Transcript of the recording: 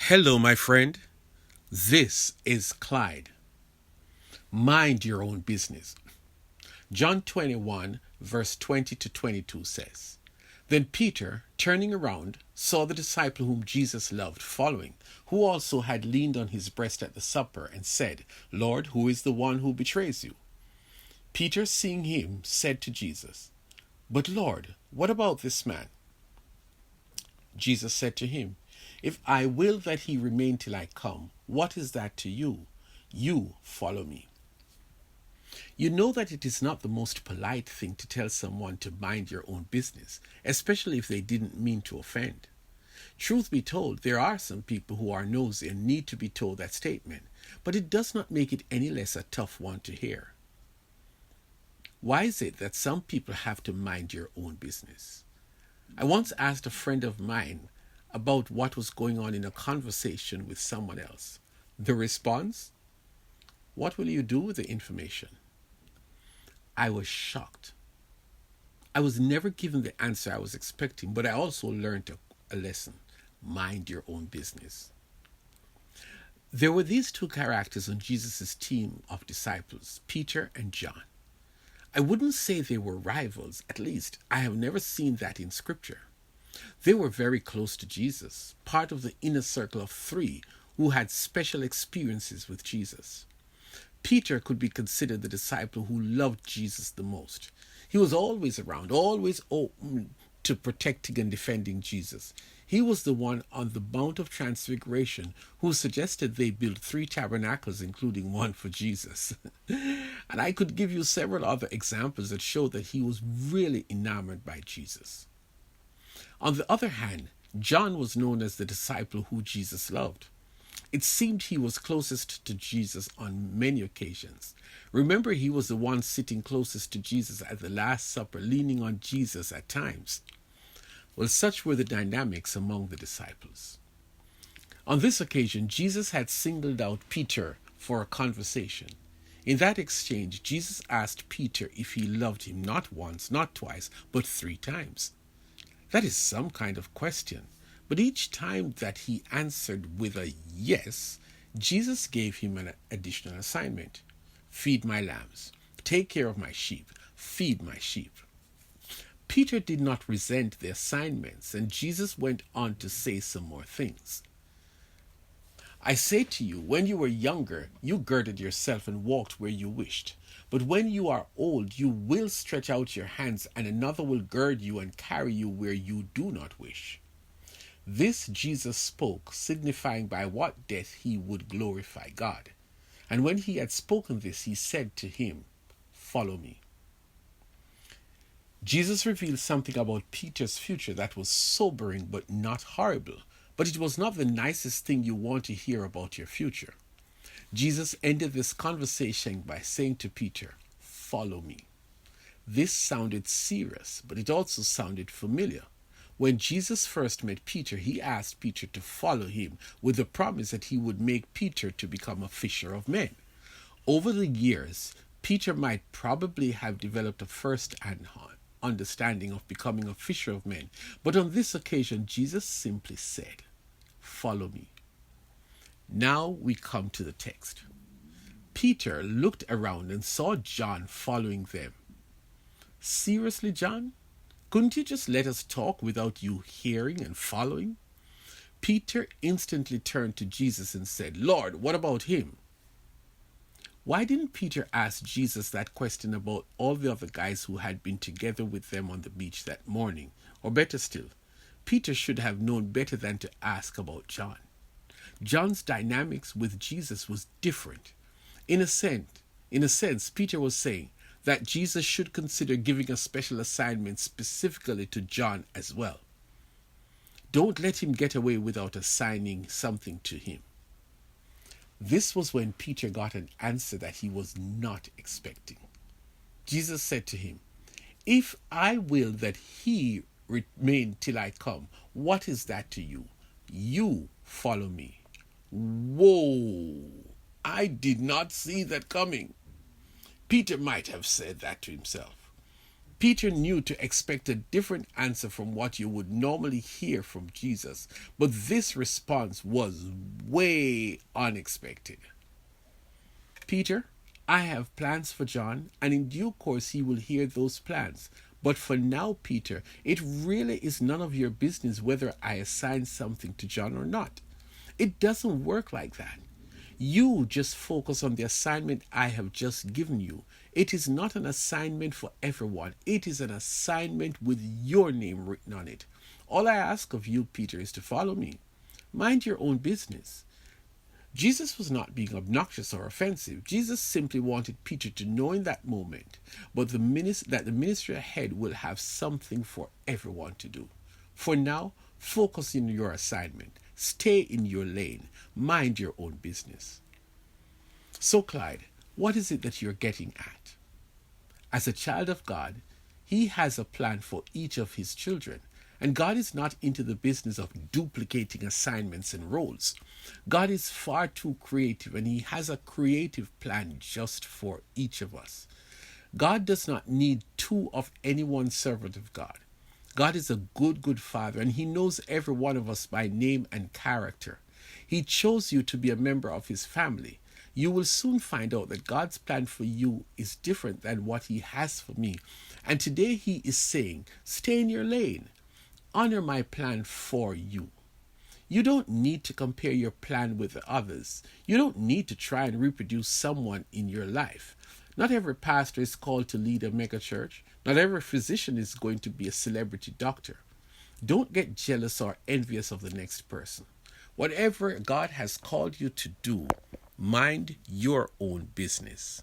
Hello, my friend. This is Clyde. Mind your own business. John 21, verse 20 to 22 says, Then Peter, turning around, saw the disciple whom Jesus loved following, who also had leaned on his breast at the supper, and said, Lord, who is the one who betrays you? Peter, seeing him, said to Jesus, But Lord, what about this man? Jesus said to him, If I will that he remain till I come, what is that to you? You follow me. You know that it is not the most polite thing to tell someone to mind your own business, especially if they didn't mean to offend. Truth be told, there are some people who are nosy and need to be told that statement, but it does not make it any less a tough one to hear. Why is it that some people have to mind your own business? I once asked a friend of mine about what was going on in a conversation with someone else. The response? What will you do with the information? I was shocked. I was never given the answer I was expecting, but I also learned a lesson. Mind your own business. There were these two characters on Jesus' team of disciples, Peter and John. I wouldn't say they were rivals, at least I have never seen that in Scripture. They were very close to Jesus, part of the inner circle of three who had special experiences with Jesus. Peter could be considered the disciple who loved Jesus the most. He was always around, always open to protecting and defending Jesus. He was the one on the Mount of Transfiguration who suggested they build 3 tabernacles, including one for Jesus. And I could give you several other examples that show that he was really enamored by Jesus. On the other hand, John was known as the disciple who Jesus loved. It seemed he was closest to Jesus on many occasions. Remember, he was the one sitting closest to Jesus at the Last Supper, leaning on Jesus at times. Well, such were the dynamics among the disciples. On this occasion, Jesus had singled out Peter for a conversation. In that exchange, Jesus asked Peter if he loved him not once, not twice, but 3 times. That is some kind of question. But each time that he answered with a yes, Jesus gave him an additional assignment. Feed my lambs. Take care of my sheep. Feed my sheep. Peter did not resent the assignments, and Jesus went on to say some more things. I say to you, when you were younger, you girded yourself and walked where you wished. But when you are old, you will stretch out your hands, and another will gird you and carry you where you do not wish. This Jesus spoke, signifying by what death he would glorify God. And when he had spoken this, he said to him, Follow me. Jesus revealed something about Peter's future that was sobering but not horrible. But it was not the nicest thing you want to hear about your future. Jesus ended this conversation by saying to Peter, Follow me. This sounded serious, but it also sounded familiar. When Jesus first met Peter, he asked Peter to follow him with the promise that he would make Peter to become a fisher of men. Over the years, Peter might probably have developed a first-hand understanding of becoming a fisher of men, but on this occasion, Jesus simply said, Follow me. Now we come to the text. Peter looked around and saw John following them. Seriously, John? Couldn't you just let us talk without you hearing and following? Peter instantly turned to Jesus and said, Lord, what about him? Why didn't Peter ask Jesus that question about all the other guys who had been together with them on the beach that morning? Or better still, Peter should have known better than to ask about John. John's dynamics with Jesus was different. In a sense, Peter was saying that Jesus should consider giving a special assignment specifically to John as well. Don't let him get away without assigning something to him. This was when Peter got an answer that he was not expecting. Jesus said to him, If I will that he remain till I come, what is that to you? You follow me. Whoa! I did not see that coming. Peter might have said that to himself. Peter knew to expect a different answer from what you would normally hear from Jesus, but this response was way unexpected. Peter, I have plans for John, and in due course he will hear those plans. But for now, Peter, it really is none of your business whether I assign something to John or not. It doesn't work like that. You just focus on the assignment I have just given you. It is not an assignment for everyone. It is an assignment with your name written on it. All I ask of you, Peter, is to follow me. Mind your own business. Jesus was not being obnoxious or offensive. Jesus simply wanted Peter to know in that moment that the ministry ahead will have something for everyone to do. For now, focus on your assignment. Stay in your lane. Mind your own business. So, Clyde, what is it that you're getting at? As a child of God, He has a plan for each of His children. And God is not into the business of duplicating assignments and roles. God is far too creative, and He has a creative plan just for each of us. God does not need two of any one servant of God. God is a good Father, and He knows every one of us by name and character. He chose you to be a member of His family. You will soon find out that God's plan for you is different than what He has for me. And today He is saying, stay in your lane. Honor my plan for you. You don't need to compare your plan with others. You don't need to try and reproduce someone in your life. Not every pastor is called to lead a megachurch. Not every physician is going to be a celebrity doctor. Don't get jealous or envious of the next person. Whatever God has called you to do, mind your own business.